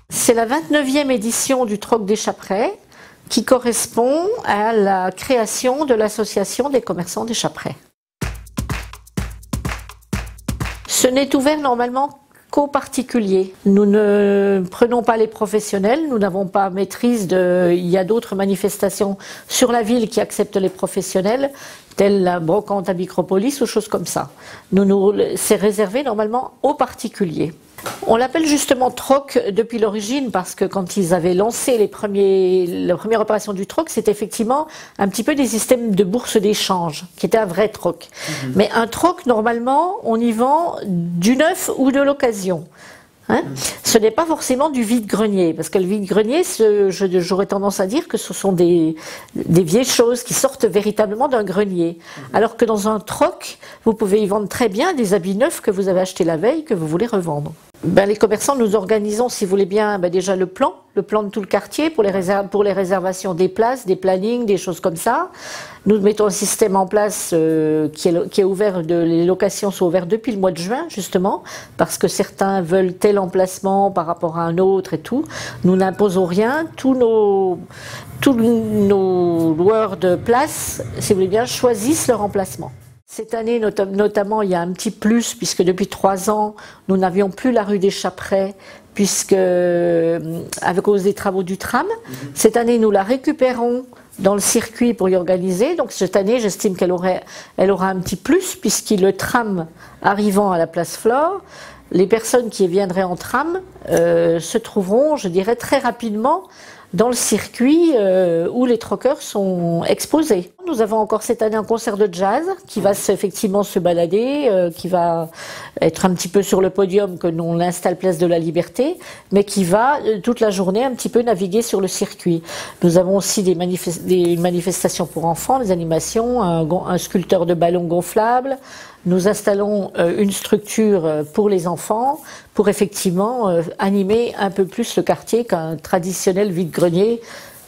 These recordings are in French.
C'est la 29e édition du Troc des Chaprais qui correspond à la création de l'association des commerçants des Chaprais. Ce n'est ouvert normalement qu'aux particuliers. Nous ne prenons pas les professionnels, nous n'avons pas maîtrise de... Il y a d'autres manifestations sur la ville qui acceptent les professionnels, telle la brocante à Micropolis ou choses comme ça. C'est réservé normalement aux particuliers. On l'appelle justement troc depuis l'origine parce que quand ils avaient lancé la première opération du troc, c'était effectivement un petit peu des systèmes de bourse d'échange, qui était un vrai troc. Mais un troc, normalement, on y vend du neuf ou de l'occasion. Hein, ce n'est pas forcément du vide-grenier, parce que le vide-grenier, j'aurais tendance à dire que ce sont des vieilles choses qui sortent véritablement d'un grenier. Alors que dans un troc, vous pouvez y vendre très bien des habits neufs que vous avez achetés la veille, que vous voulez revendre. Les commerçants, nous organisons, si vous voulez bien, déjà le plan de tout le quartier pour les réservations des places, des plannings, des choses comme ça. Nous mettons un système en place qui est ouvert, les locations sont ouvertes depuis le mois de juin, justement, parce que certains veulent tel emplacement par rapport à un autre et tout. Nous n'imposons rien, tous nos loueurs de places, si vous voulez bien, choisissent leur emplacement. Cette année, notamment, il y a un petit plus, puisque depuis 3 ans, nous n'avions plus la rue des Chaprais, puisque, à cause des travaux du tram, cette année, nous la récupérons dans le circuit pour y organiser. Donc cette année, j'estime qu'elle aura un petit plus, puisque le tram arrivant à la place Flore, les personnes qui viendraient en tram se trouveront, je dirais, très rapidement dans le circuit où les troqueurs sont exposés. Nous avons encore cette année un concert de jazz qui va effectivement se balader, qui va être un petit peu sur le podium que l'on installe place de la Liberté, mais qui va toute la journée un petit peu naviguer sur le circuit. Nous avons aussi des manifestations pour enfants, des animations, un sculpteur de ballons gonflables. Nous installons une structure pour les enfants pour effectivement animer un peu plus le quartier qu'un traditionnel vide-grenier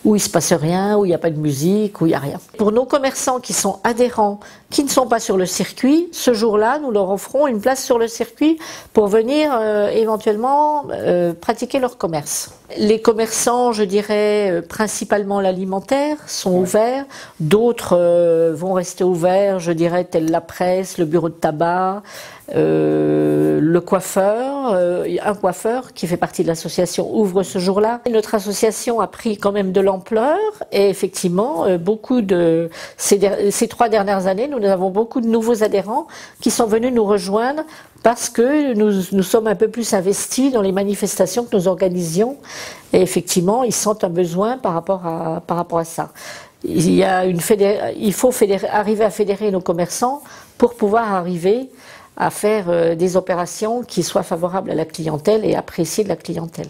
où il ne se passe rien, où il n'y a pas de musique, où il n'y a rien. Pour nos commerçants qui sont adhérents, qui ne sont pas sur le circuit, ce jour-là, nous leur offrons une place sur le circuit pour venir éventuellement pratiquer leur commerce. Les commerçants, je dirais, principalement l'alimentaire, sont ouverts. D'autres vont rester ouverts, je dirais, tels la presse, le bureau de tabac, le coiffeur, un coiffeur qui fait partie de l'association ouvre ce jour-là. Notre association a pris quand même de l'ampleur et effectivement, ces 3 dernières années, nous avons beaucoup de nouveaux adhérents qui sont venus nous rejoindre parce que nous sommes un peu plus investis dans les manifestations que nous organisions et effectivement, ils sentent un besoin par rapport à ça. Il faut arriver à fédérer nos commerçants pour pouvoir arriver à faire des opérations qui soient favorables à la clientèle et appréciées de la clientèle.